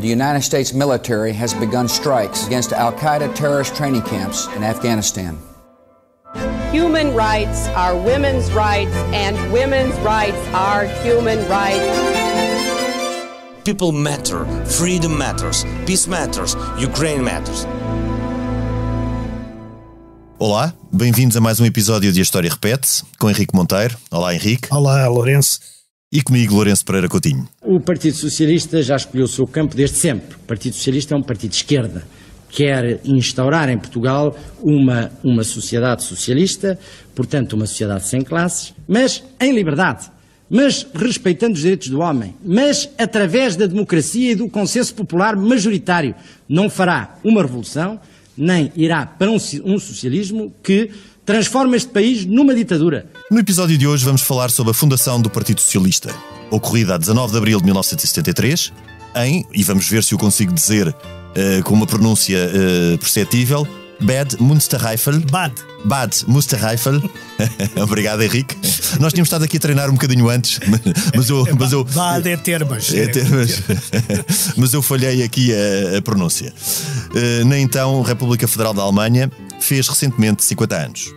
the United States military has begun strikes against Al-Qaeda terrorist training camps in Afghanistan. Human rights are women's rights, and women's rights are human rights. People matter, freedom matters, peace matters, Ukraine matters. Olá, bem-vindos a mais um episódio de A História Repete-se, com Henrique Monteiro. Olá, Henrique. Olá, Lourenço. E comigo, Lourenço Pereira Coutinho. O Partido Socialista já escolheu o seu campo desde sempre. O Partido Socialista é um partido de esquerda. Quer instaurar em Portugal uma sociedade socialista, portanto uma sociedade sem classes, mas em liberdade, mas respeitando os direitos do homem, mas através da democracia e do consenso popular majoritário. Não fará uma revolução, nem irá para um socialismo que transforma este país numa ditadura. No episódio de hoje vamos falar sobre a fundação do Partido Socialista, ocorrida a 19 de abril de 1973, e vamos ver se eu consigo dizer com uma pronúncia perceptível, Bad Münsterreifel. Bad Münsterreifel. Obrigado, Henrique. Nós tínhamos estado aqui a treinar um bocadinho antes, mas eu Bad é termas. Mas eu falhei aqui a pronúncia. Na então República Federal da Alemanha fez recentemente 50 anos.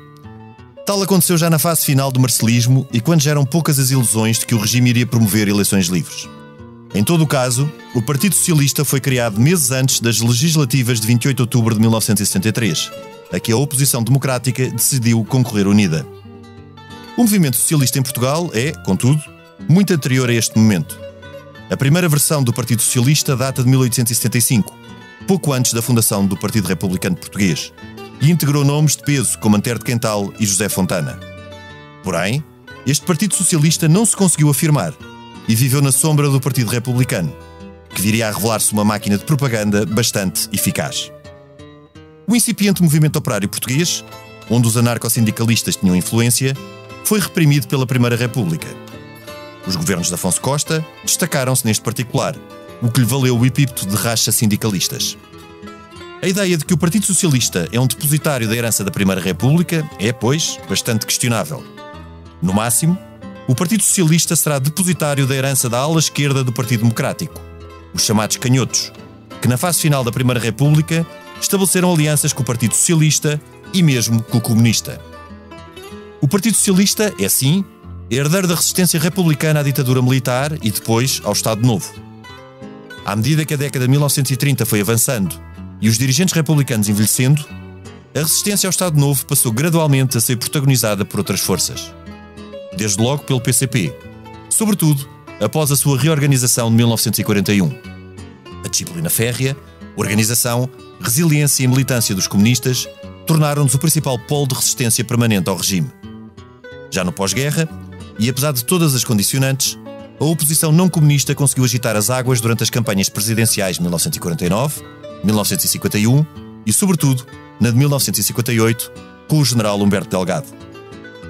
Tal aconteceu já na fase final do marcelismo e quando já eram poucas as ilusões de que o regime iria promover eleições livres. Em todo o caso, o Partido Socialista foi criado meses antes das legislativas de 28 de outubro de 1973, a que a oposição democrática decidiu concorrer unida. O movimento socialista em Portugal é, contudo, muito anterior a este momento. A primeira versão do Partido Socialista data de 1875, pouco antes da fundação do Partido Republicano Português, e integrou nomes de peso como Antero de Quental e José Fontana. Porém, este Partido Socialista não se conseguiu afirmar e viveu na sombra do Partido Republicano, que viria a revelar-se uma máquina de propaganda bastante eficaz. O incipiente movimento operário português, onde os anarcossindicalistas tinham influência, foi reprimido pela Primeira República. Os governos de Afonso Costa destacaram-se neste particular, o que lhe valeu o epíteto de racha sindicalistas. A ideia de que o Partido Socialista é um depositário da herança da Primeira República é, pois, bastante questionável. No máximo, o Partido Socialista será depositário da herança da ala esquerda do Partido Democrático, os chamados canhotos, que na fase final da Primeira República estabeleceram alianças com o Partido Socialista e mesmo com o comunista. O Partido Socialista é, sim, herdeiro da resistência republicana à ditadura militar e depois ao Estado Novo. À medida que a década de 1930 foi avançando e os dirigentes republicanos envelhecendo, a resistência ao Estado Novo passou gradualmente a ser protagonizada por outras forças. Desde logo pelo PCP, sobretudo após a sua reorganização de 1941. A disciplina férrea, organização, resiliência e militância dos comunistas tornaram-nos o principal polo de resistência permanente ao regime. Já no pós-guerra, e apesar de todas as condicionantes, a oposição não comunista conseguiu agitar as águas durante as campanhas presidenciais de 1949, 1951 e, sobretudo, na de 1958, com o general Humberto Delgado.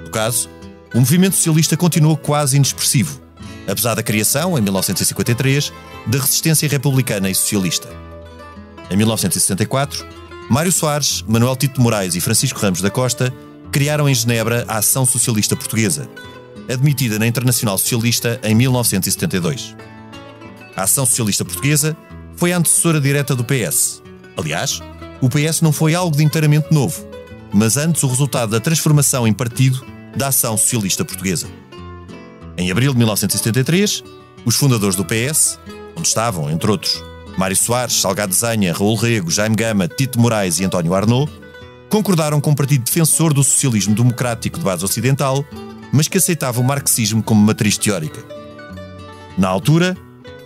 No caso, o movimento socialista continuou quase inexpressivo, apesar da criação, em 1953, da resistência republicana e socialista. Em 1964, Mário Soares, Manuel Tito de Moraes e Francisco Ramos da Costa criaram em Genebra a Ação Socialista Portuguesa, admitida na Internacional Socialista em 1972. A Ação Socialista Portuguesa foi a antecessora direta do PS. Aliás, o PS não foi algo de inteiramente novo, mas antes o resultado da transformação em partido da Ação Socialista Portuguesa. Em abril de 1973, os fundadores do PS, onde estavam, entre outros, Mário Soares, Salgado Zenha, Raul Rego, Jaime Gama, Tito de Moraes e António Arnaud, concordaram com um partido defensor do socialismo democrático de base ocidental, mas que aceitava o marxismo como matriz teórica. Na altura,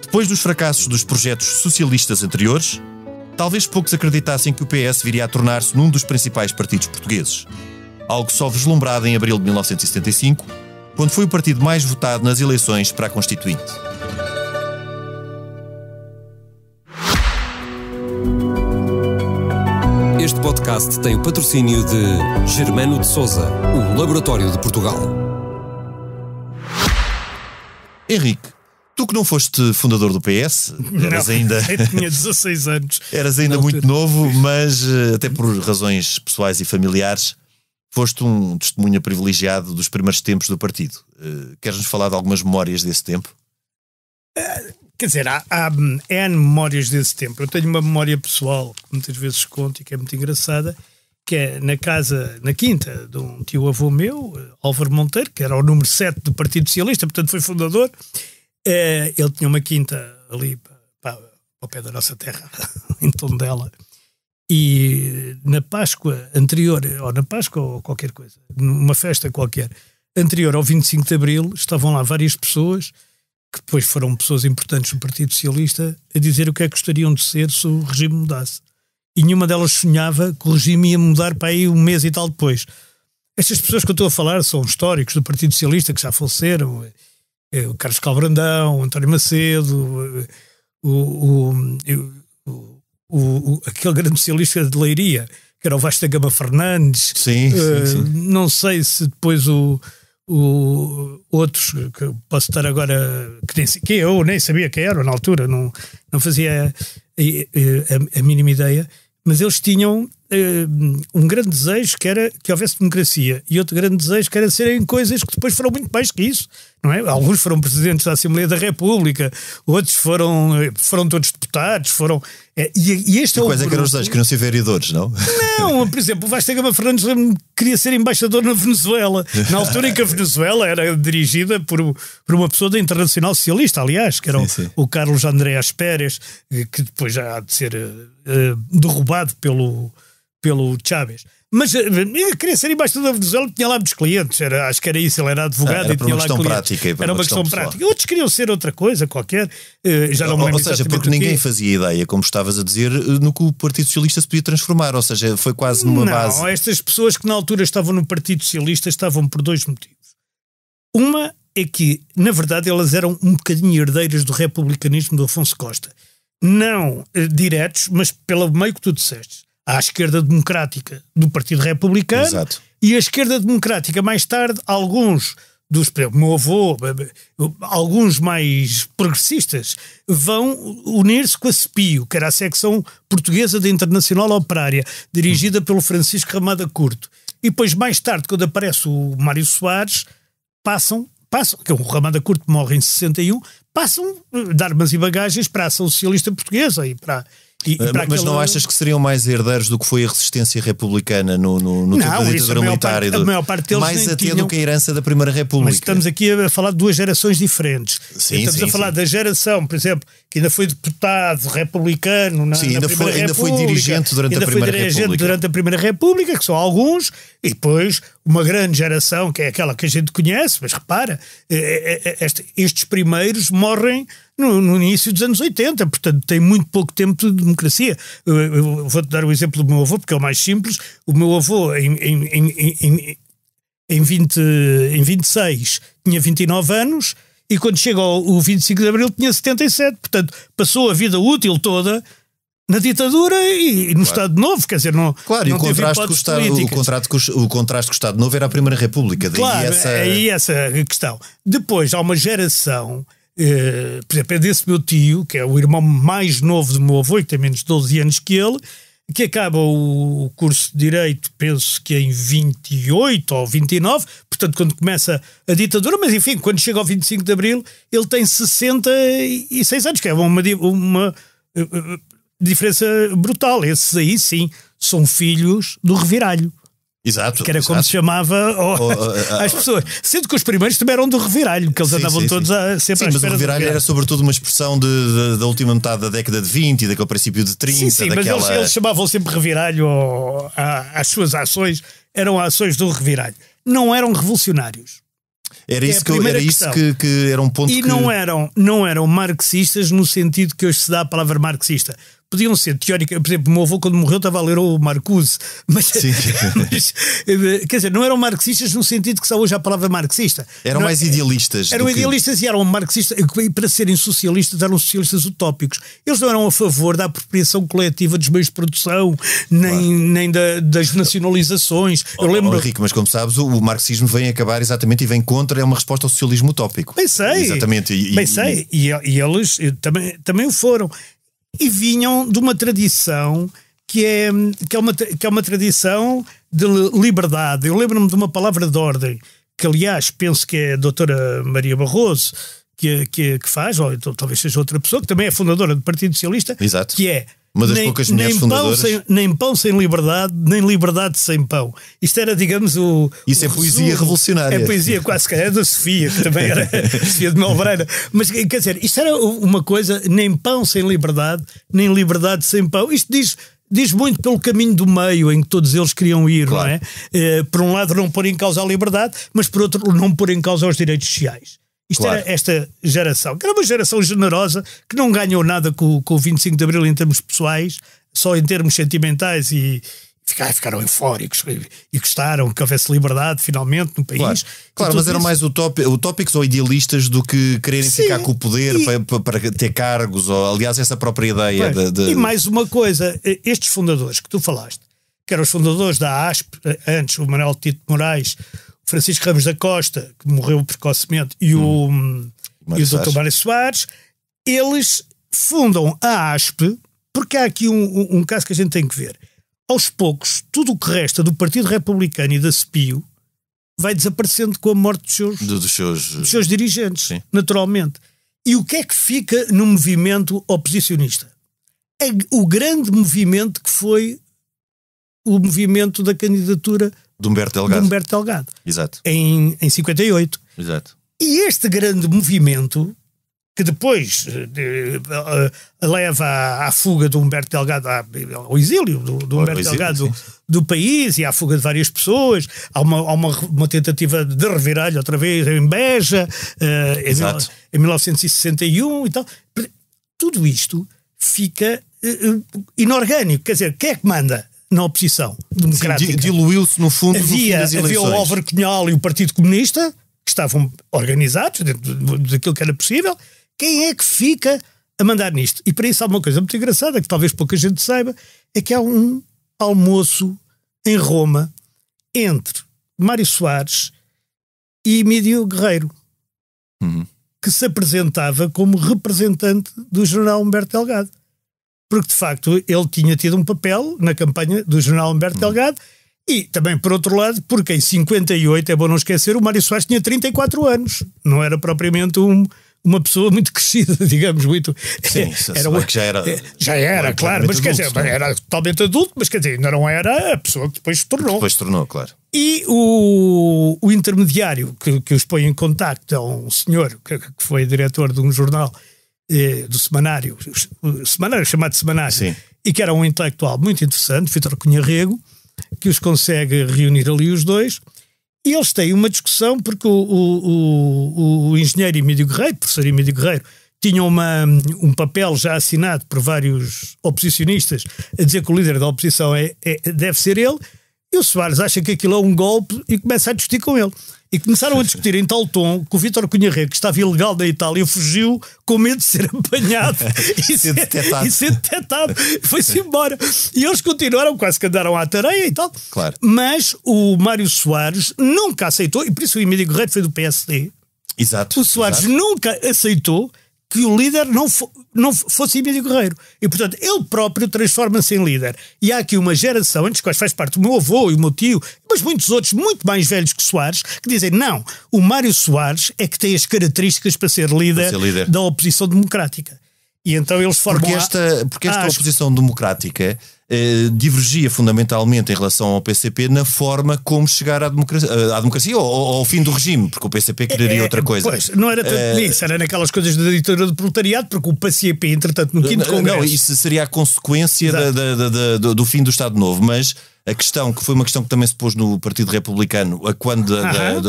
depois dos fracassos dos projetos socialistas anteriores, talvez poucos acreditassem que o PS viria a tornar-se num dos principais partidos portugueses, algo só vislumbrado em abril de 1975, quando foi o partido mais votado nas eleições para a Constituinte. Este podcast tem o patrocínio de Germano de Sousa, o Laboratório de Portugal. Henrique, tu que não foste fundador do PS, eras ainda... Eu tinha 16 anos. Eras ainda muito novo, mas até por razões pessoais e familiares, foste um testemunha privilegiado dos primeiros tempos do partido. Queres-nos falar de algumas memórias desse tempo? Quer dizer, há N memórias desse tempo. Eu tenho uma memória pessoal, que muitas vezes conto e que é muito engraçada, que é na quinta de um tio-avô meu, Álvaro Monteiro, que era o número 7 do Partido Socialista, portanto foi fundador. Ele tinha uma quinta ali ao pé da nossa terra, em Tondela. E na Páscoa anterior, ou na Páscoa ou qualquer coisa, numa festa qualquer, anterior ao 25 de Abril, estavam lá várias pessoas, que depois foram pessoas importantes do Partido Socialista, a dizer o que é que gostariam de ser se o regime mudasse. E nenhuma delas sonhava que o regime ia mudar para aí um mês e tal depois. Estas pessoas que eu estou a falar são históricos do Partido Socialista que já faleceram, o Carlos Calbrandão, o António Macedo, aquele grande socialista de Leiria, que era o Vasta Gama Fernandes. Sim. Não sei se depois outros, que posso estar agora, que eu nem sabia quem era na altura, não fazia a mínima ideia, mas eles tinham um grande desejo que era que houvesse democracia, e outro grande desejo que era serem coisas que depois foram muito mais que isso, não é? Alguns foram presidentes da Assembleia da República, outros foram todos deputados, e este é o coisa grupo... que eram os dois, queriam ser vereadores, não? Não, por exemplo, o Vasta Gama Fernandes queria ser embaixador na Venezuela, na altura em que a Venezuela era dirigida por uma pessoa da Internacional Socialista, aliás, que era o Carlos Andreas Pérez, que depois já há de ser derrubado pelo Chávez. Mas queria ser embaixador da Venezuela, tinha lá muitos clientes, acho que era isso, ele era advogado e tinha lá clientes. Era uma questão prática. Outros queriam ser outra coisa qualquer, já não me lembro. Ou seja, porque ninguém fazia ideia, como estavas a dizer, no que o Partido Socialista se podia transformar, ou seja, foi quase numa base. Não, estas pessoas que na altura estavam no Partido Socialista estavam por dois motivos. Uma é que, na verdade, elas eram um bocadinho herdeiras do republicanismo do Afonso Costa. Não diretos, mas pelo meio que tu disseste. À esquerda democrática do Partido Republicano. Exato. E a esquerda democrática, mais tarde, alguns dos, por exemplo, meu avô, alguns mais progressistas, vão unir-se com a CEPIO, que era a secção portuguesa da Internacional Operária, dirigida pelo Francisco Ramada Curto. E depois, mais tarde, quando aparece o Mário Soares, passam, que o Ramada Curto morre em 61, passam de armas e bagagens para a Ação Socialista Portuguesa e para... Mas não achas que seriam mais herdeiros do que foi a resistência republicana no tempo da ditadura militar? A maior parte deles mais até tinham... do que a herança da Primeira República. Mas estamos aqui a falar de duas gerações diferentes. Estamos a falar da geração, por exemplo, que ainda foi deputado republicano na Primeira República. Ainda foi dirigente durante a Primeira República. Que são alguns, e depois uma grande geração, que é aquela que a gente conhece, mas repara, estes primeiros morrem no início dos anos 80, portanto tem muito pouco tempo de democracia. Eu vou-te dar o exemplo do meu avô, porque é o mais simples. O meu avô, em 26, tinha 29 anos, e quando chega o 25 de Abril tinha 77, portanto passou a vida útil toda na ditadura e no Estado Novo, quer dizer, não. Claro, não e o contraste com o Estado Novo era a Primeira República. Daí claro, essa questão. Depois há uma geração, por exemplo, é desse meu tio, que é o irmão mais novo do meu avô, que tem menos de 12 anos que ele, que acaba o curso de Direito, penso que em 28 ou 29, portanto quando começa a ditadura, mas enfim, quando chega ao 25 de Abril, ele tem 66 anos, que é uma diferença brutal. Esses aí, sim, são filhos do reviralho. Exato. Que era como se chamava às pessoas. Sendo que os primeiros também eram do reviralho, que eles andavam todos sempre à espera. Mas o reviralho era sobretudo uma expressão da última metade da década de 20 e daquele princípio de 30. Sim, mas eles chamavam sempre reviralho às suas ações, eram ações do reviralho. Não eram revolucionários. Era isso que era um ponto e que... não eram marxistas no sentido que hoje se dá a palavra marxista. Podiam ser teóricas, por exemplo, o meu avô quando morreu estava a ler o Marcuse, mas quer dizer, não eram marxistas no sentido que só hoje há a palavra marxista. Eram mais idealistas. Eram idealistas e eram marxistas, e para serem socialistas eram socialistas utópicos. Eles não eram a favor da apropriação coletiva dos meios de produção, nem das nacionalizações. Eu lembro... Henrique, mas como sabes, o marxismo vem acabar exatamente e vem contra, é uma resposta ao socialismo utópico. Bem sei. Exatamente. E eles também o foram. E vinham de uma tradição que é uma tradição de liberdade. Eu lembro-me de uma palavra de ordem, que aliás penso que é a doutora Maria Barroso, que faz, ou então talvez seja outra pessoa, que também é fundadora do Partido Socialista, Exato. que é uma das poucas mulheres fundadoras. Nem pão sem liberdade, nem liberdade sem pão. Isto era, digamos, Isso é poesia revolucionária. É poesia quase que é da Sofia, que também era Sofia de Melbreira. Mas, quer dizer, isto era uma coisa, nem pão sem liberdade, nem liberdade sem pão. Isto diz muito pelo caminho do meio em que todos eles queriam ir, claro. Não é? Por um lado, não pôr em causa a liberdade, mas por outro, não pôr em causa os direitos sociais. Isto claro. Era esta geração, que era uma geração generosa, que não ganhou nada com o 25 de Abril em termos pessoais, só em termos sentimentais, e ficaram eufóricos e gostaram que houvesse liberdade finalmente no país. Claro, mas eram mais utópicos ou idealistas do que quererem ficar com o poder para ter cargos, ou aliás essa própria ideia. E mais uma coisa, estes fundadores que tu falaste, que eram os fundadores da ASP, antes o Manuel Tito Moraes, Francisco Ramos da Costa, que morreu precocemente, e o Dr. Mário Soares, eles fundam a ASP, porque há aqui um caso que a gente tem que ver. Aos poucos, tudo o que resta do Partido Republicano e da CPIO vai desaparecendo com a morte dos seus dirigentes, sim. Naturalmente. E o que é que fica no movimento oposicionista? É o grande movimento que foi o movimento da candidatura de Humberto Delgado. Exato. Em 58. Exato. E este grande movimento, que depois leva à fuga do Humberto Delgado, ao exílio do Humberto Delgado do país, e à fuga de várias pessoas, há uma tentativa de reviralho outra vez em Beja, em 1961 e tal. Tudo isto fica inorgânico. Quer dizer, quem é que manda na oposição democrática? Sim, diluiu-se no fundo havia o Álvaro Cunhal e o Partido Comunista, que estavam organizados dentro daquilo que era possível. Quem é que fica a mandar nisto? E para isso há uma coisa muito engraçada, que talvez pouca gente saiba, é que há um almoço em Roma entre Mário Soares e Emílio Guerreiro, que se apresentava como representante do general Humberto Delgado. Porque, de facto, ele tinha tido um papel na campanha do general Humberto Delgado, e também, por outro lado, porque em 58, é bom não esquecer, o Mário Soares tinha 34 anos. Não era propriamente uma pessoa muito crescida, digamos, muito... Sim, já era, claro, mas quer dizer, era totalmente adulto, mas quer dizer, ainda não era a pessoa que depois se tornou. Depois se tornou, claro. E o intermediário que os põe em contacto é um senhor que foi diretor de um jornal, do semanário chamado Semanário, sim. E que era um intelectual muito interessante, Vítor Cunha Rego, que os consegue reunir ali os dois. E eles têm uma discussão porque o engenheiro Emílio Guerreiro, professor Emílio Guerreiro, tinha um papel já assinado por vários oposicionistas a dizer que o líder da oposição deve ser ele, e o Soares acha que aquilo é um golpe e começa a discutir com ele. E começaram a discutir em tal tom que o Vítor Cunha Rego, que estava ilegal na Itália, fugiu com medo de ser apanhado e ser detectado. Foi-se embora. E eles continuaram, quase que andaram à tareia e tal. Claro. Mas o Mário Soares nunca aceitou, e por isso o Emílio Guerreiro foi do PSD. Exato. O Soares nunca aceitou que o líder não fosse Emílio Guerreiro. E, portanto, ele próprio transforma-se em líder. E há aqui uma geração, entre as quais faz parte o meu avô e o meu tio, mas muitos outros, muito mais velhos que Soares, que dizem, não, o Mário Soares é que tem as características para ser líder da oposição democrática. E então eles formam... Porque esta oposição democrática divergia fundamentalmente em relação ao PCP na forma como chegar à democracia ou ao fim do regime, porque o PCP quereria outra coisa. Pois, não era tanto nisso, era naquelas coisas da ditadura do proletariado, porque o PCP, entretanto, no 5º Congresso... Não, isso seria a consequência do fim do Estado Novo, mas... A questão, que foi uma questão que também se pôs no Partido Republicano, quando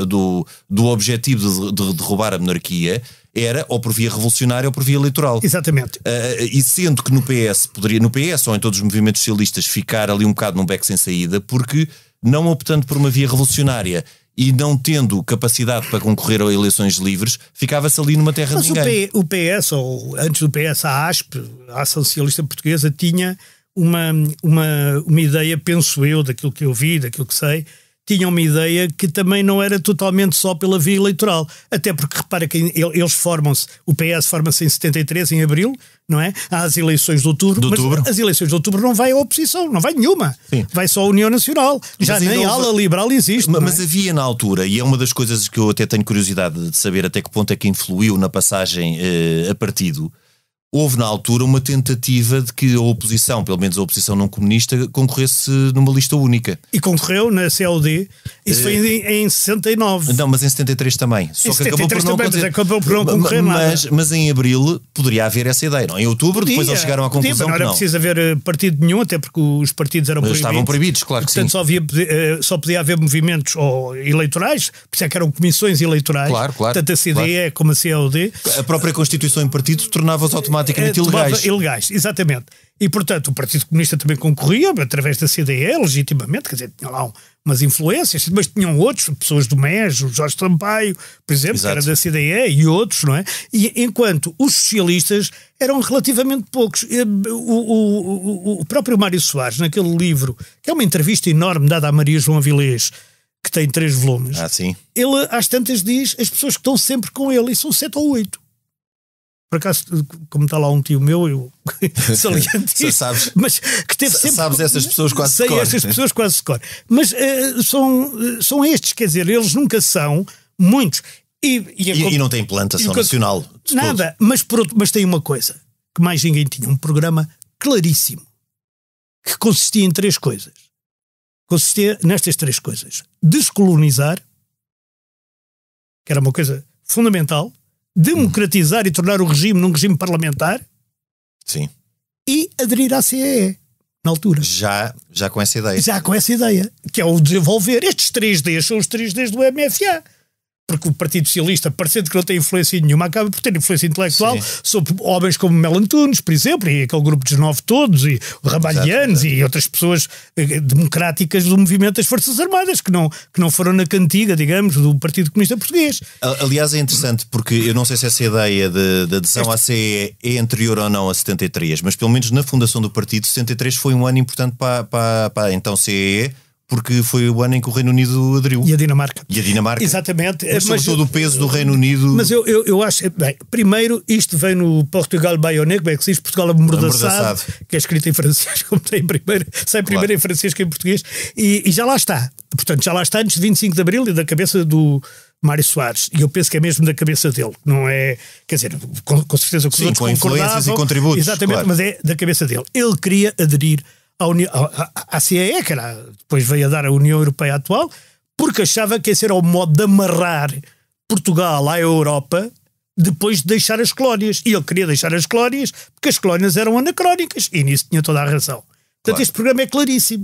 do objetivo de derrubar a monarquia, era ou por via revolucionária ou por via eleitoral. Exatamente. E sendo que no PS ou em todos os movimentos socialistas, ficar ali um bocado num beco sem saída, porque não optando por uma via revolucionária e não tendo capacidade para concorrer a eleições livres, ficava-se ali numa terra de ninguém. O PS, ou antes do PS, a ASP, a Ação Socialista Portuguesa, tinha uma ideia, penso eu, daquilo que eu vi, daquilo que sei, tinham uma ideia que também não era totalmente só pela via eleitoral. Até porque, repara que eles formam-se, o PS forma-se em 73, em abril, não é? Há as eleições de outubro, mas as eleições de outubro não vai a oposição, não vai nenhuma. Sim. Vai só a União Nacional. Já nem a ala liberal existe. Mas havia na altura, e é uma das coisas que eu até tenho curiosidade de saber até que ponto é que influiu na passagem a partido. Houve na altura uma tentativa de que a oposição, pelo menos a oposição não comunista, concorresse numa lista única. E concorreu na CLD. Isso foi em 69. Não, mas em 73 também. Só que acabou por não acontecer. Acabou por não concorrer nada. Mas em abril poderia haver essa ideia, não? Em outubro, depois eles chegaram à conclusão que não. Não era preciso haver partido nenhum, até porque os partidos eram proibidos. Estavam proibidos, claro que sim. Portanto, só podia haver movimentos eleitorais, por isso é que eram comissões eleitorais. Claro. Tanto a CDE como a CLD. A própria Constituição em partido tornava-os automaticamente ilegais. Exatamente. E, portanto, o Partido Comunista também concorria, através da CDE, legitimamente, quer dizer, tinha lá umas influências, mas tinham outros, pessoas do MES, o Jorge Sampaio, por exemplo, que era da CDE, e outros, não é? E enquanto os socialistas eram relativamente poucos. O próprio Mário Soares, naquele livro, que é uma entrevista enorme dada a Maria João Avilés, que tem 3 volumes, sim. Ele, às tantas, diz as pessoas que estão sempre com ele, e são 7 ou 8. Por acaso, como está lá um tio meu, eu saliento isso, mas que teve sempre... Sabes essas pessoas quase de cor. Sei essas pessoas quase de cor. Mas são estes, quer dizer, eles nunca são muitos. E não tem implantação nacional. Nada, mas tem uma coisa, que mais ninguém tinha, um programa claríssimo, que consistia em 3 coisas. Consistia nestas 3 coisas. Descolonizar, que era uma coisa fundamental, democratizar e tornar o regime num regime parlamentar. Sim. E aderir à CEE, na altura. Já com essa ideia. Já com essa ideia, que é o desenvolver. Estes 3Ds são os 3Ds do MFA. Porque o Partido Socialista, parecendo que não tem influência nenhuma, acaba por ter influência intelectual sobre homens como Melo Antunes, por exemplo, e aquele grupo dos 9 todos, e o Ramalhianos, e outras pessoas democráticas do movimento das Forças Armadas, que não foram na cantiga, digamos, do Partido Comunista Português. Aliás, é interessante, porque eu não sei se essa ideia de adesão à CE é anterior ou não a 73, mas pelo menos na fundação do partido, 73 foi um ano importante para então CE, porque foi o ano em que o Reino Unido aderiu. E a Dinamarca. Exatamente. Mas sobretudo o peso do Reino Unido... Mas eu acho... Bem, primeiro, isto vem no Portugal Baionet, como é que se diz? Portugal amordaçado, que é escrito em francês, como tem em primeiro, sai primeiro em francês que em português, e já lá está. Portanto, já lá está antes de 25 de Abril e da cabeça do Mário Soares. E eu penso que é mesmo da cabeça dele. Não é... Quer dizer, com certeza que os outros com influências e contributos. Exatamente, claro. Mas é da cabeça dele. Ele queria aderir à CEE, que depois veio a dar a União Europeia atual, porque achava que esse era o modo de amarrar Portugal à Europa depois de deixar as colónias. E ele queria deixar as colónias porque as colónias eram anacrónicas, e nisso tinha toda a razão. Portanto, este programa é claríssimo.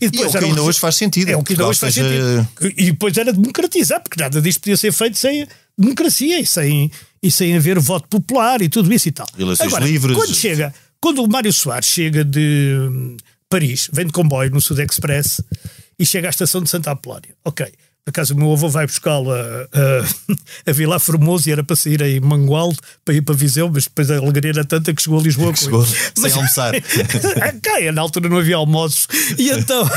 E depois é o que ainda hoje faz sentido. É o que ainda hoje faz sentido. E depois era democratizar, porque nada disto podia ser feito sem democracia e sem haver voto popular e tudo isso e tal. Eleições livres. Quando o Mário Soares chega de Paris, vem de comboio no Sud Express e chega à estação de Santa Apolónia. Ok, por acaso o meu avô vai buscá-lo a Vila Formoso e era para sair em Mangualde para ir para Viseu, mas depois a alegria era tanta que chegou a Lisboa. Sem almoçar. Na altura não havia almoços. E então,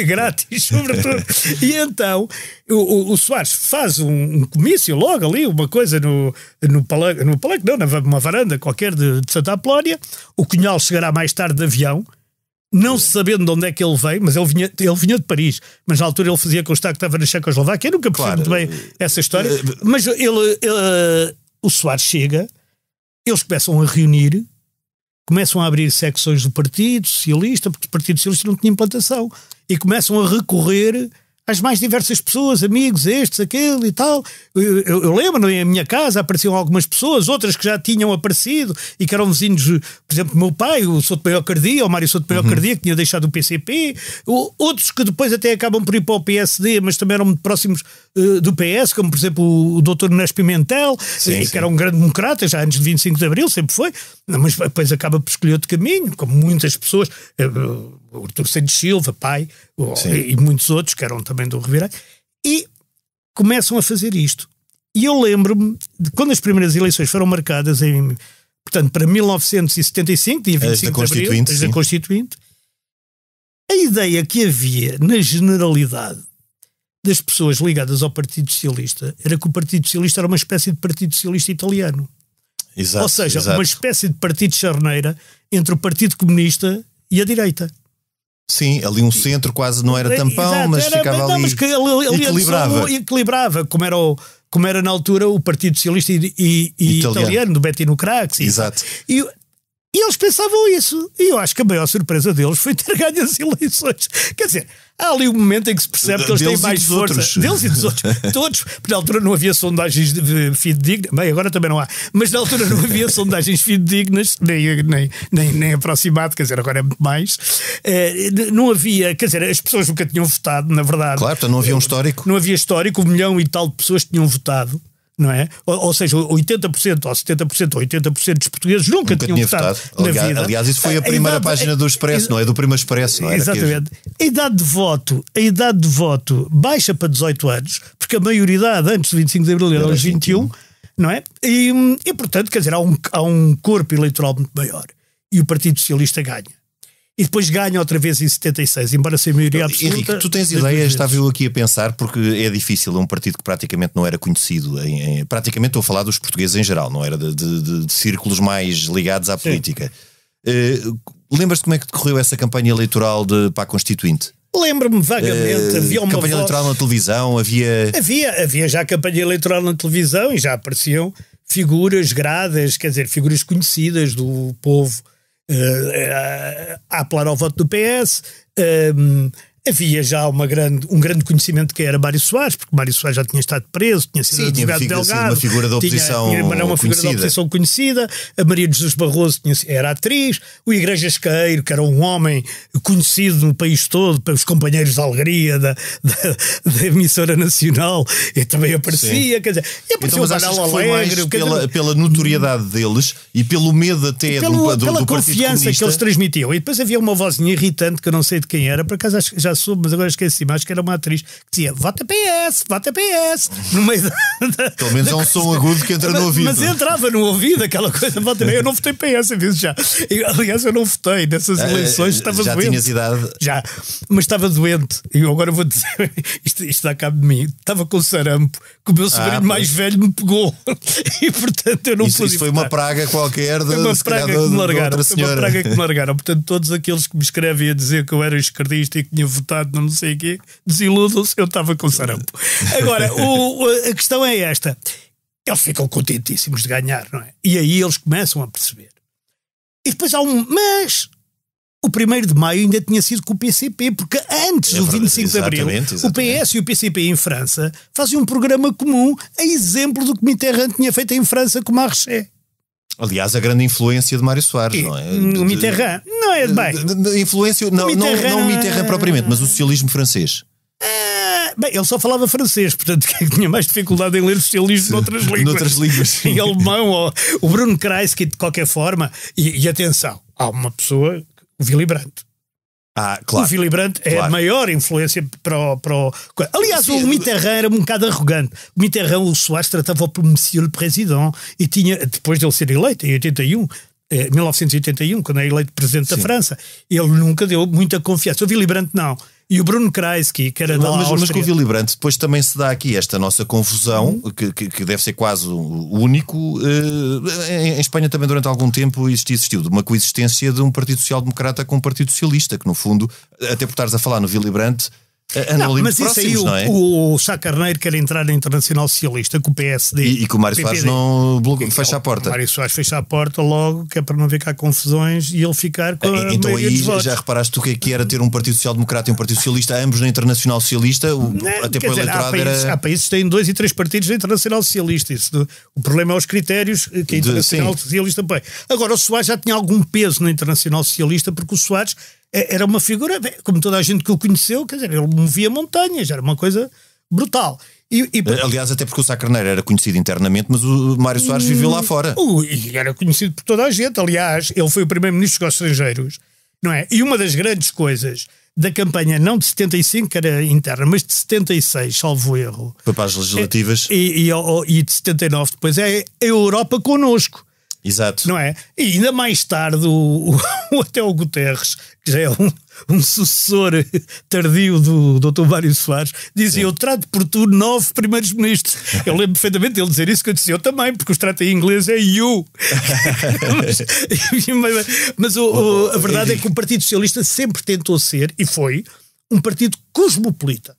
grátis, sobretudo. E então, o Soares faz um comício logo ali, uma coisa no palanque, não, numa varanda qualquer de Santa Apolónia. O Cunhal chegará mais tarde de avião, não sabendo de onde é que ele veio, mas ele vinha de Paris, mas na altura ele fazia constar que estava na Checoslováquia. Eu nunca percebi muito bem essa história, mas o Soares chega, eles começam a reunir, começam a abrir secções do Partido Socialista, porque o Partido Socialista não tinha implantação, e começam a recorrer às mais diversas pessoas, amigos, estes, aquele e tal. Eu lembro, em minha casa apareciam algumas pessoas, outras que já tinham aparecido e que eram vizinhos, por exemplo, meu pai, o Souto Maior Cardia, o Mário Souto Maior Cardia, que tinha deixado o PCP, outros que depois até acabam por ir para o PSD, mas também eram muito próximos do PS, como por exemplo o Dr. Nés Pimentel, que era um grande democrata, já antes de 25 de Abril, sempre foi, mas depois acaba por escolher outro caminho, como muitas pessoas, o Artur Santos Silva, pai, e muitos outros que eram também do Ribeirão, e começam a fazer isto. E eu lembro-me de quando as primeiras eleições foram marcadas portanto, para 1975, dia 25 de Abril, desde a Constituinte, a ideia que havia na generalidade das pessoas ligadas ao Partido Socialista era que o Partido Socialista era uma espécie de Partido Socialista italiano. Exato, ou seja, exato. uma espécie de partido de charneira entre o Partido Comunista e a direita. Sim, ali um centro quase não era tampão, Exato, mas ficava ali, mas que ele equilibrava, como era na altura o Partido Socialista e italiano, do Bettino Craxi. Exato. E eles pensavam isso. E eu acho que a maior surpresa deles foi ter ganho as eleições. Quer dizer, há ali um momento em que se percebe que eles têm mais força. Deles e dos outros. Todos. Porque na altura não havia sondagens fidedignas. Bem, agora também não há. Mas na altura não havia sondagens fidedignas, nem aproximado. Quer dizer, agora é muito mais. Não havia. Quer dizer, as pessoas nunca tinham votado, na verdade. Claro, então não havia um histórico. Não havia histórico. 1 milhão e tal de pessoas tinham votado. Não é? Ou seja, 80% ou 70% ou 80% dos portugueses nunca tinham votado na vida. Aliás, isso foi a primeira página do Expresso, não é? Do Primo Expresso, não é? Exatamente. A idade de voto baixa para 18 anos, porque a maioridade antes do 25 de Abril era aos 21, não é? E portanto, quer dizer, há um corpo eleitoral muito maior. E o Partido Socialista ganha. E depois ganha outra vez em 76, embora seja maioria absoluta. Henrique, tu tens ideia, estava eu aqui a pensar, porque é difícil, um partido que praticamente não era conhecido, praticamente estou a falar dos portugueses em geral, não era de círculos mais ligados à política. Lembras-te como é que decorreu essa campanha eleitoral para a Constituinte? Lembro-me vagamente, havia uma campanha eleitoral na televisão, havia já campanha eleitoral na televisão e já apareciam figuras gradas, quer dizer, figuras conhecidas do povo, a apelar ao voto do PS. Havia já um grande conhecimento de quem era Mário Soares, porque Mário Soares já tinha estado preso, tinha sido advogado Delgado, uma figura da oposição conhecida. A Maria de Jesus Barroso era atriz, o Igrejas Queiro, que era um homem conhecido no país todo pelos companheiros de alegria da emissora nacional, e também aparecia. Quer dizer, e apareceu então, o Manuel Alegre, pela notoriedade deles e pelo medo até pela confiança que eles transmitiam. E depois havia uma vozinha irritante que eu não sei de quem era, por acaso acho que já soube, mas agora esqueci-me, acho que era uma atriz que dizia vota PS, no meio pelo menos é um som agudo que entra no ouvido. Mas entrava no ouvido aquela coisa, vota PS. Eu não votei PS, às vezes já. Aliás, eu não votei nessas eleições, estava já doente. Tinhas idade? Já, mas estava doente. E eu agora vou dizer, isto dá cabo de mim, estava com sarampo, que o meu sobrinho mais velho me pegou. E portanto eu não pude. Isso foi uma praga qualquer de uma praga que me largaram. Foi uma praga que me largaram. Portanto, todos aqueles que me escrevem a dizer que eu era esquerdista e que tinha votado não sei o quê, desiludam-se, eu estava com sarampo. Agora, a questão é esta. Eles ficam contentíssimos de ganhar, não é? E aí eles começam a perceber. E depois mas o 1º de maio ainda tinha sido com o PCP, porque antes do 25 de Abril, o PS e o PCP em França fazem um programa comum, a exemplo do que Mitterrand tinha feito em França com Marchais. Aliás, a grande influência de Mário Soares, não é? O Mitterrand, não é bem. Influência, não o Mitterrand propriamente, mas o socialismo francês. Bem, ele só falava francês, portanto tinha mais dificuldade em ler socialismo noutras línguas. Em alemão, o Bruno Kreisky, de qualquer forma. E atenção, há uma pessoa, o Willy Brandt. Claro. O Willy Brandt é a maior influência para o... Aliás, o Mitterrand era um bocado arrogante. O Mitterrand, o Soares, tratava por Monsieur le Président e tinha, depois de ele ser eleito, em 1981, quando é eleito presidente da França, ele nunca deu muita confiança. O Willy Brandt não. E o Bruno Kreisky, que era da Áustria... Mas com o Willy Brandt depois também se dá aqui esta nossa confusão, que deve ser quase o único. Em Espanha também durante algum tempo existiu de uma coexistência de um Partido Social-Democrata com um Partido Socialista, que no fundo, até por estares a falar no Willy Brandt, mas isso aí o Sá Carneiro quer entrar na Internacional Socialista com o PSD e que o Mário Soares não fecha a porta. O Mário Soares fecha a porta logo, que é para não ver cá confusões e ele ficar com a então maioria aí dos votos. Já reparaste o que era ter um Partido Social-Democrata e um Partido Socialista, ambos na Internacional Socialista? Até para o eleitorado há países que têm 2 e 3 partidos na Internacional Socialista. O problema é os critérios que a Internacional Socialista põe. Agora o Soares já tinha algum peso na Internacional Socialista, porque o Soares era uma figura, como toda a gente que o conheceu, quer dizer, ele movia montanhas, era uma coisa brutal. Aliás, até porque o Sá Carneiro era conhecido internamente, mas o Mário Soares viveu lá fora. E era conhecido por toda a gente. Aliás, ele foi o primeiro-ministro dos estrangeiros, não é? E uma das grandes coisas da campanha, não de 75, que era interna, mas de 76, salvo erro. Foi para as legislativas. E de 79 depois, é a Europa connosco. Exato. Não é? E ainda mais tarde, até o Guterres, que já é um sucessor tardio do Dr. Mário Soares, dizia: eu trato por tu 9 primeiros-ministros. Eu lembro perfeitamente dele dizer isso, que eu disse: eu também, porque os trato em inglês é you. mas a verdade é que o Partido Socialista sempre tentou ser, e foi, um partido cosmopolita.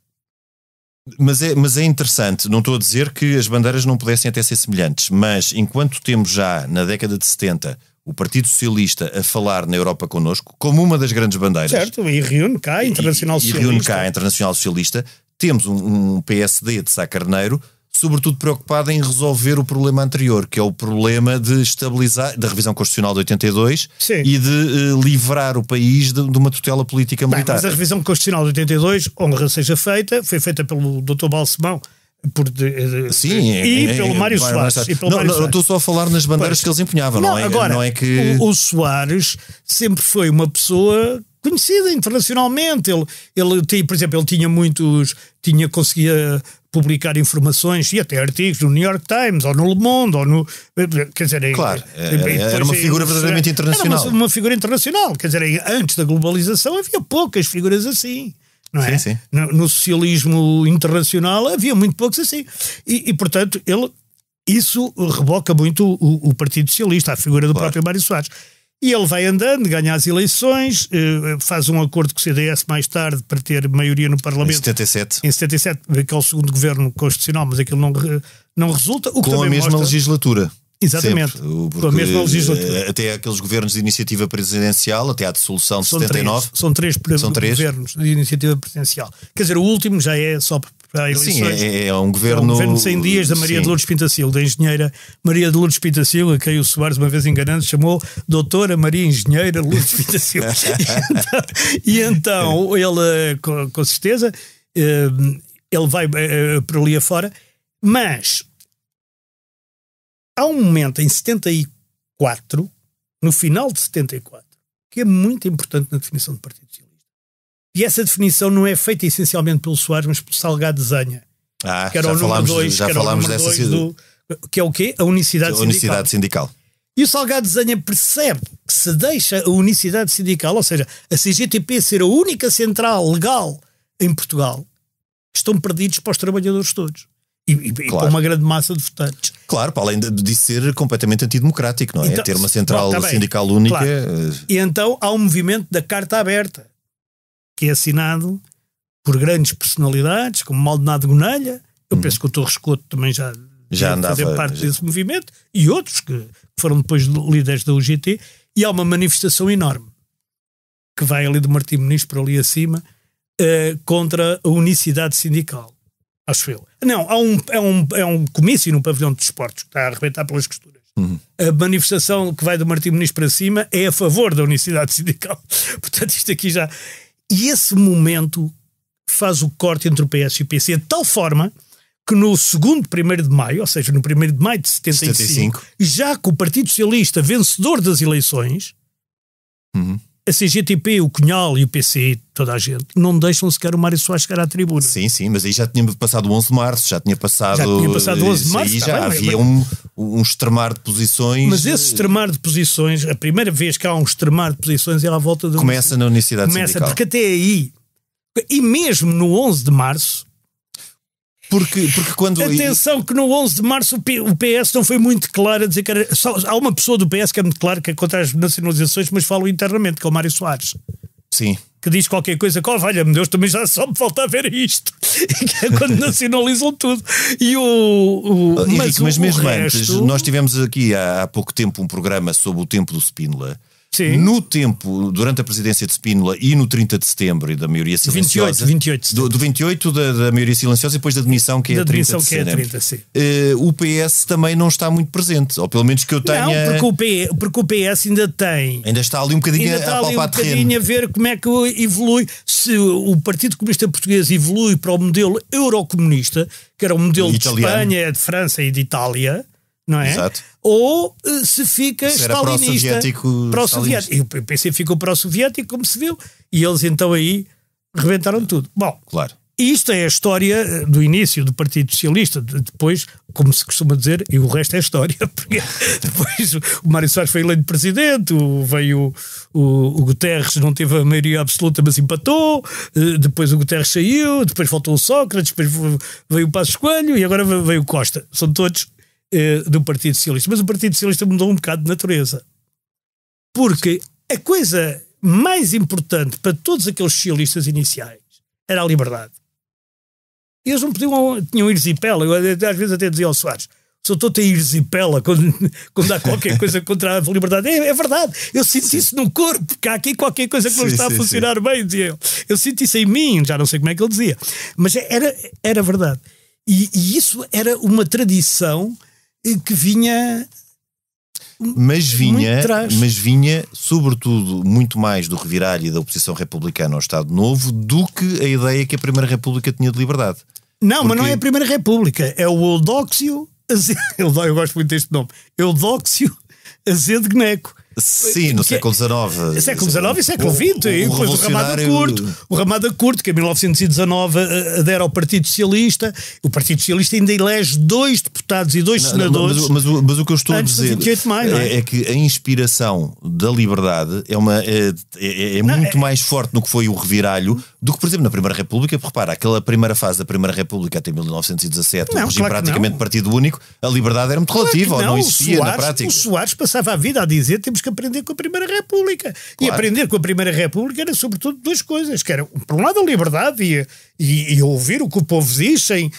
Mas é interessante, não estou a dizer que as bandeiras não pudessem até ser semelhantes, mas enquanto temos já, na década de 70, o Partido Socialista a falar na Europa connosco, como uma das grandes bandeiras... Certo, e reúne cá a Internacional Socialista. E reúne cá a Internacional Socialista, temos um PSD de Sá Carneiro, sobretudo preocupado em resolver o problema anterior, que é o problema de estabilizar, da revisão constitucional de 82. Sim. E de livrar o país de uma tutela política militar. Mas a revisão constitucional de 82, honra seja feita, foi feita pelo Dr. Balsemão pelo Mário Soares. Não, estou só a falar nas bandeiras que eles empunhavam, não é? Agora, não é que... o Soares sempre foi uma pessoa conhecida internacionalmente. Ele por exemplo, ele conseguia publicar informações e até artigos no New York Times ou no Le Monde ou no... Quer dizer, claro, era uma figura verdadeiramente internacional. Era uma figura internacional. Quer dizer, antes da globalização havia poucas figuras assim. Não é? Sim. No socialismo internacional havia muito poucos assim. E portanto, isso reboca muito o Partido Socialista, a figura do próprio Mário Soares. E ele vai andando, ganha as eleições, faz um acordo com o CDS mais tarde para ter maioria no Parlamento. Em 77, aquele segundo governo constitucional, mas aquilo não resulta. Com a mesma legislatura. Exatamente, com a mesma legislatura. Até aqueles governos de iniciativa presidencial, até à dissolução de 79. São três governos de iniciativa presidencial. Quer dizer, o último já é só para eleições. Sim, é um governo... É um governo de 100 dias da Maria de Lourdes Pintacil, da engenheira Maria de Lourdes Pintacil, a quem o Soares, uma vez enganando, chamou Doutora Maria Engenheira Lourdes Pintacil. E então ele, com certeza, ele vai por ali afora, mas... Há um momento em 74, no final de 74, que é muito importante na definição do Partido Socialista. E essa definição não é feita essencialmente pelo Soares, mas pelo Salgado Zenha. Que era o número 2, que é o quê? A unicidade sindical. E o Salgado Zenha percebe que se deixa a unicidade sindical, ou seja, a CGTP ser a única central legal em Portugal, estão perdidos para os trabalhadores todos. E claro, para uma grande massa de votantes. Claro, para além disso ser completamente antidemocrático, não é? Então, ter uma central sindical única. Claro. E então há um movimento da Carta Aberta, que é assinado por grandes personalidades, como Maldonado Gonelha. Eu penso que o Torres Couto também já andava a fazer parte desse movimento, e outros que foram depois líderes da UGT. E há uma manifestação enorme que vai ali de Martim Muniz para ali acima contra a unicidade sindical. Acho eu. Não, é um comício no pavilhão de desportos que está a arrebentar pelas costuras. A manifestação que vai do Martim Muniz para cima é a favor da unicidade sindical. Portanto, isto aqui já... E esse momento faz o corte entre o PS e o PC de tal forma que no segundo 1º de maio, ou seja, no 1º de maio de 75, já com o Partido Socialista vencedor das eleições, a CGTP, o Cunhal e o PC, toda a gente, não deixam sequer o Mário Soares chegar à tribuna. Sim, mas aí já tinha passado o 11 de março, já tinha passado o 11 de março. Aí já havia um extremar de posições. Mas esse extremar de posições, a primeira vez que há um extremar de posições é à volta de... Começa na unicidade sindical. Porque até aí, e mesmo no 11 de março... Porque quando... Atenção que no 11 de março o PS não foi muito claro a dizer que era... Há uma pessoa do PS que é muito claro que é contra as nacionalizações, mas fala internamente, que é o Mário Soares. Sim. Que diz qualquer coisa, que, valha-me Deus, também já só me falta ver isto. Que é quando nacionalizam tudo. E mas mesmo antes, nós tivemos aqui há pouco tempo um programa sobre o tempo do Spínola. Sim. No tempo, durante a presidência de Spínola e no 30 de setembro e da maioria silenciosa... 28 do 28 da maioria silenciosa e depois da demissão, que é a 30 de setembro. O PS também não está muito presente, ou pelo menos que eu tenha... Não, porque o PS ainda tem... Ainda está ali um bocadinho a palpar terreno. Ainda está ali a ver como é que evolui. Se o Partido Comunista Português evolui para o modelo eurocomunista, que era o modelo de Espanha, de França e de Itália... Não é? Exato. Ou se fica stalinista, pró-soviético. E o PC ficou pró-soviético, como se viu, e eles então aí rebentaram tudo. Bom, claro. E isto é a história do início do Partido Socialista. Depois, como se costuma dizer, e o resto é história, porque depois o Mário Soares foi eleito presidente, veio o Guterres, não teve a maioria absoluta, mas empatou, depois o Guterres saiu, depois faltou o Sócrates, depois veio o Passos Coelho e agora veio o Costa. São todos do Partido Socialista. Mas o Partido Socialista mudou um bocado de natureza. Porque a coisa mais importante para todos aqueles socialistas iniciais era a liberdade. Eles não podiam, tinham irisipela. Eu às vezes até dizia ao Soares: só estou a ter irisipela quando há qualquer coisa contra a liberdade. É verdade, eu sinto isso no corpo, porque há aqui qualquer coisa que não está a funcionar bem, dizia ele. Eu sinto isso em mim, já não sei como é que ele dizia, mas era verdade. E isso era uma tradição que vinha... Mas vinha, sobretudo, muito mais do reviralho e da oposição republicana ao Estado Novo do que a ideia que a Primeira República tinha de liberdade. Não, porque... mas não é a Primeira República, é o Eudóxio Azedo. Eu gosto muito deste nome. Eudóxio Azedo Gneco. Sim, no século XIX. Século XIX e século XX. E depois o Ramada Curto, que em 1919 adera ao Partido Socialista. O Partido Socialista ainda elege 2 deputados e 2 senadores. Mas o que eu estou a dizer é que a inspiração da liberdade é muito mais forte no que foi o reviralho do que, por exemplo, na Primeira República. Porque, repara, aquela primeira fase da Primeira República até 1917, um regime praticamente partido único, a liberdade era muito relativa, ou não existia na prática. O Soares passava a vida a dizer: temos que aprender com a Primeira República. Claro. E aprender com a Primeira República era sobretudo 2 coisas, que era, por um lado, a liberdade e ouvir o que o povo diz sem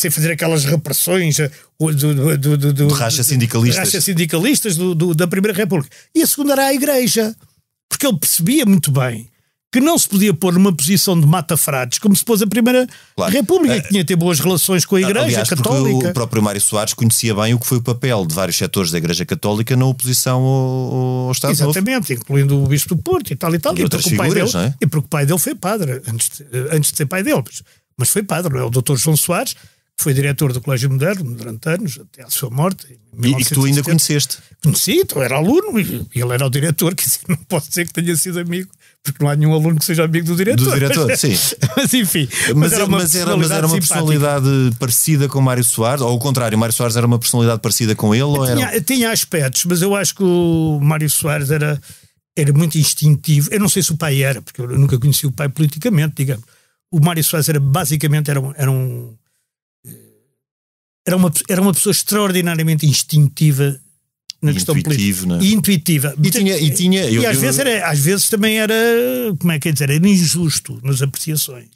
fazer aquelas repressões de racha sindicalistas da Primeira República. E a segunda era a Igreja, porque ele percebia muito bem que não se podia pôr numa posição de mata-frades como se pôs a Primeira República, que tinha de ter boas relações com a Igreja Católica. O próprio Mário Soares conhecia bem o que foi o papel de vários setores da Igreja Católica na oposição ao Estado Novo. Exatamente, incluindo o Bispo do Porto e tal. E outras figuras, não é? E porque o pai dele foi padre, antes de ser pai dele. Mas foi padre, não é? O Dr. João Soares, que foi diretor do Colégio Moderno durante anos, até à sua morte. E que tu ainda conheceste? Conheci, eu era aluno e ele era o diretor, quer dizer, não posso dizer que tenha sido amigo, porque não há nenhum aluno que seja amigo do diretor. Do diretor, sim. Mas enfim. Mas era uma personalidade parecida com o Mário Soares? Ou ao contrário, o Mário Soares era uma personalidade parecida com ele? Tinha aspectos, mas eu acho que o Mário Soares era muito instintivo. Eu não sei se o pai era, porque eu nunca conheci o pai politicamente, digamos. O Mário Soares basicamente era uma pessoa extraordinariamente instintiva na questão política. Né? E intuitiva. E às vezes também era, como é que é dizer, era injusto nas apreciações.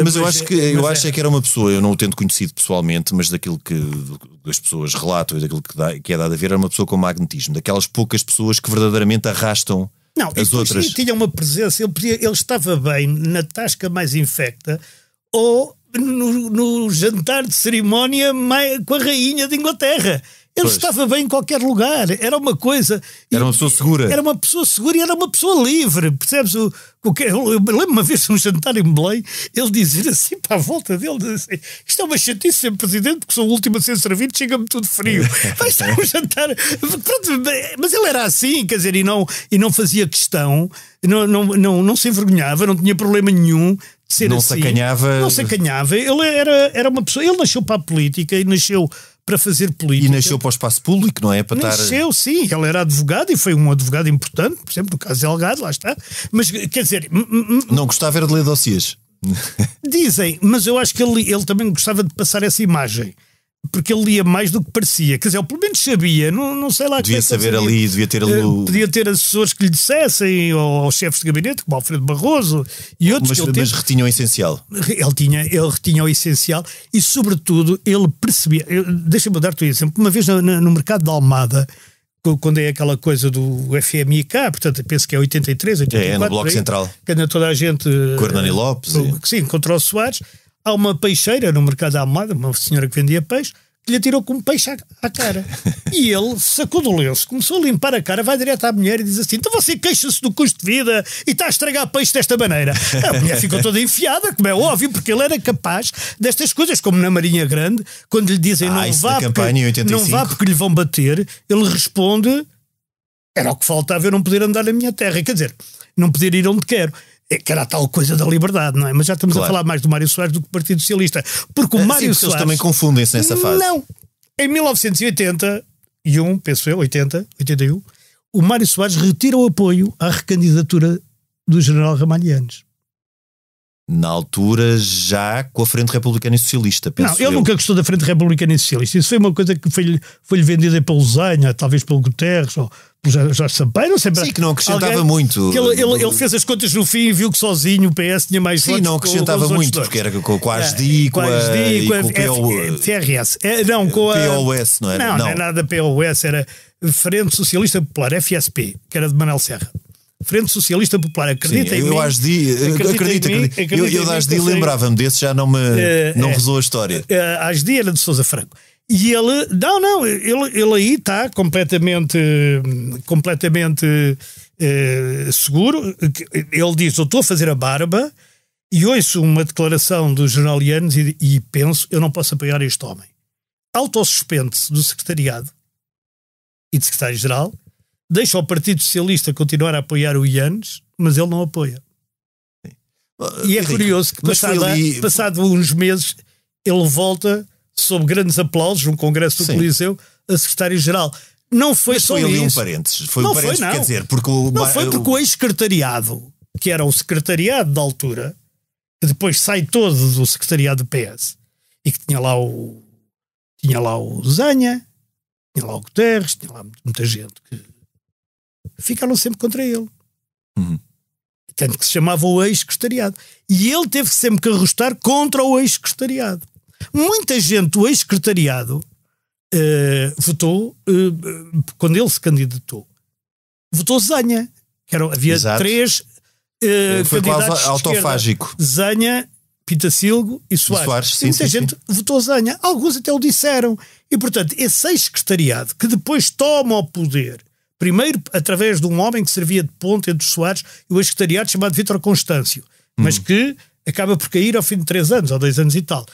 Mas eu acho que era uma pessoa, eu não o tendo conhecido pessoalmente, mas daquilo que as pessoas relatam e daquilo que é dado a ver, era uma pessoa com magnetismo, daquelas poucas pessoas que verdadeiramente arrastam as outras. Tinha uma presença, ele estava bem na tasca mais infecta ou no jantar de cerimónia com a rainha de Inglaterra. Ele estava bem em qualquer lugar. Era uma coisa... Era uma pessoa segura. Era uma pessoa segura e era uma pessoa livre. Percebes? Eu lembro uma vez um jantar em Belém, ele dizer assim para a volta dele, assim, isto é uma chatice ser presidente porque sou o último a ser servido, chega-me tudo frio. Vai estar um jantar... Pronto, mas ele era assim, quer dizer, e não fazia questão, não se envergonhava, não tinha problema nenhum de ser não assim. Não se acanhava. Ele era uma pessoa... Ele nasceu para a política e nasceu para fazer política. E nasceu para o espaço público, não é? Nasceu, sim. Ele era advogado e foi um advogado importante, por exemplo, no caso de Delgado, lá está. Mas, quer dizer... Não gostava era de ler dossiês. Dizem, mas eu acho que ele também gostava de passar essa imagem. Porque ele lia mais do que parecia. Quer dizer, ele pelo menos sabia, não sei lá... Devia saber ali, devia ter ali... Podia ter assessores que lhe dissessem, ou chefes de gabinete, como Alfredo Barroso e outros. Mas retinha o essencial. Ele retinha o essencial e, sobretudo, ele percebia... Deixa-me dar-te um exemplo. Uma vez no mercado de Almada, quando é aquela coisa do FMIK, portanto, penso que é 83, 84... no Bloco Central. Que anda toda a gente... Com Hernani Lopes. Sim, contra o Soares. Há uma peixeira no mercado de Almada, uma senhora que vendia peixe, que lhe atirou com um peixe à cara. E ele sacou do lenço, começou a limpar a cara, vai direto à mulher e diz assim: então você queixa-se do custo de vida e está a estragar peixe desta maneira. A mulher ficou toda enfiada, como é óbvio, porque ele era capaz destas coisas, como na Marinha Grande, quando lhe dizem não vá porque lhe vão bater, ele responde: era o que faltava eu não poder andar na minha terra. Quer dizer, não poder ir onde quero. que era a tal coisa da liberdade, não é? Mas já estamos a falar mais do Mário Soares do que do Partido Socialista. Porque o Mário Soares... eles também confundem-se nessa fase. Não. Em 1981, penso eu, 81, o Mário Soares retira o apoio à recandidatura do general Ramalhianes. Na altura, já com a Frente Republicana e Socialista, penso Não, ele nunca gostou da Frente Republicana e Socialista. Isso foi uma coisa que foi-lhe vendida pelo Zanha, talvez pelo Guterres, ou pelo Jorge Sampaio, não sei. Sim, que não acrescentava muito. Que ele fez as contas no fim e viu que sozinho o PS tinha mais votos. Sim, não acrescentava muito, porque era com a ASDI, com a FRS. Não, com a POS, não era? Não é nada POS, era Frente Socialista Popular, FSP, que era de Manuel Serra. Frente Socialista Popular, acredita em mim. Eu acredito. Eu da ASDI lembrava-me desse, já não rezou a história. A ASDI era de Sousa Franco. E ele aí está completamente seguro. Ele diz, eu estou a fazer a barba e ouço uma declaração do general Yanes e penso, eu não posso apoiar este homem. Autossuspende-se do secretariado e de secretário-geral, deixa o Partido Socialista continuar a apoiar o Yanes, mas ele não apoia. E é curioso que passado uns meses ele volta sob grandes aplausos num congresso do Coliseu a secretário-geral. Não foi só isso. Foi ali um parênteses. Foi um parênteses, quer dizer, porque porque o ex-secretariado, que era o secretariado da altura, que depois sai todo do secretariado do PS, e que tinha lá o Zanha, tinha lá o Guterres, tinha lá muita gente que ficaram sempre contra ele. Tanto que se chamava o ex-secretariado. E ele teve sempre que arrostar contra o ex-secretariado. Muita gente do ex-secretariado votou, quando ele se candidatou, votou Zanha. Havia três foi candidatos quase autofágico. Zanha, Pitacilgo e Soares. Muita gente votou Zanha. Alguns até o disseram. E, portanto, esse ex-secretariado que depois toma o poder, primeiro através de um homem que servia de ponte entre os Soares e o ex-secretariado chamado Vítor Constâncio, mas que acaba por cair ao fim de 3 anos ou 2 anos e tal.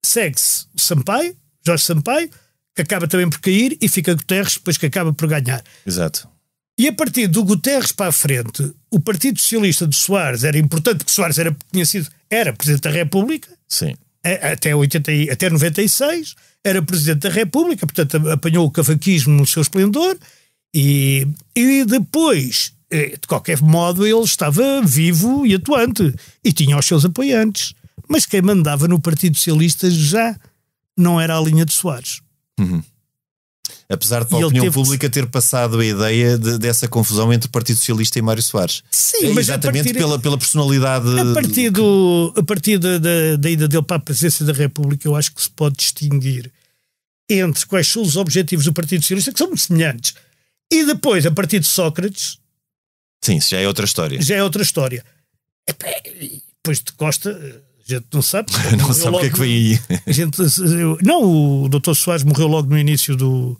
Segue-se o Sampaio, Jorge Sampaio, que acaba também por cair, e fica Guterres, depois que acaba por ganhar. Exato. E a partir do Guterres para a frente, o Partido Socialista de Soares era importante, porque Soares era Presidente da República. Sim. Até 96, era Presidente da República, portanto apanhou o cavaquismo no seu esplendor, e depois, de qualquer modo, ele estava vivo e atuante, e tinha os seus apoiantes. Mas quem mandava no Partido Socialista já não era a linha de Soares. Apesar de a opinião pública ter passado a ideia dessa confusão entre o Partido Socialista e Mário Soares. Sim, mas exatamente pela personalidade. A partir da ida dele para a presidência da República, eu acho que se pode distinguir entre quais são os objetivos do Partido Socialista, que são muito semelhantes, e depois, a partir de Sócrates... Sim, isso já é outra história. Já é outra história. Depois de Costa... A gente não sabe. Não sabe o que é que vem aí. O Dr. Soares morreu logo no início do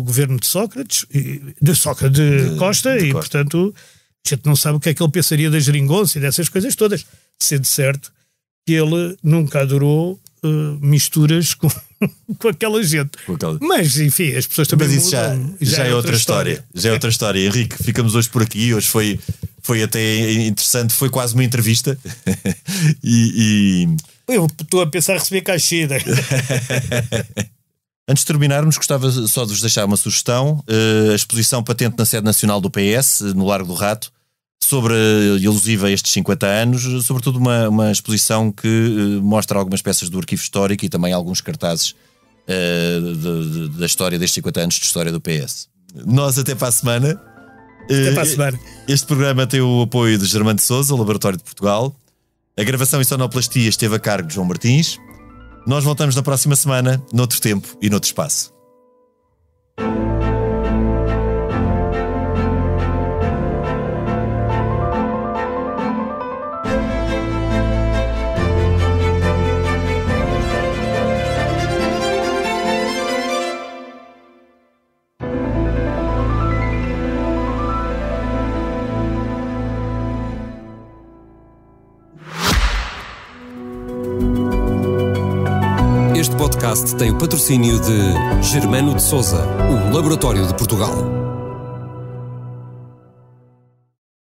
governo de Sócrates, de Costa, e portanto a gente não sabe o que é que ele pensaria da geringonça e dessas coisas todas. Sendo certo que ele nunca adorou misturas com aquela gente. Mas enfim, as pessoas também. Mas isso já é outra história. Já é outra história. Henrique, ficamos hoje por aqui. Hoje foi até interessante, foi quase uma entrevista. Eu estou a pensar em receber cachê. Antes de terminarmos, gostava só de vos deixar uma sugestão. A exposição patente na sede nacional do PS, no Largo do Rato, sobre elusiva estes 50 anos, sobretudo uma exposição que mostra algumas peças do arquivo histórico e também alguns cartazes da história destes 50 anos de história do PS. Nós até para a semana. Até para a semana. Este programa tem o apoio de Germano de Sousa, o Laboratório de Portugal. A gravação e sonoplastia esteve a cargo de João Martins. Nós voltamos na próxima semana, noutro tempo e noutro espaço. Este podcast tem o patrocínio de Germano de Sousa, o Laboratório de Portugal.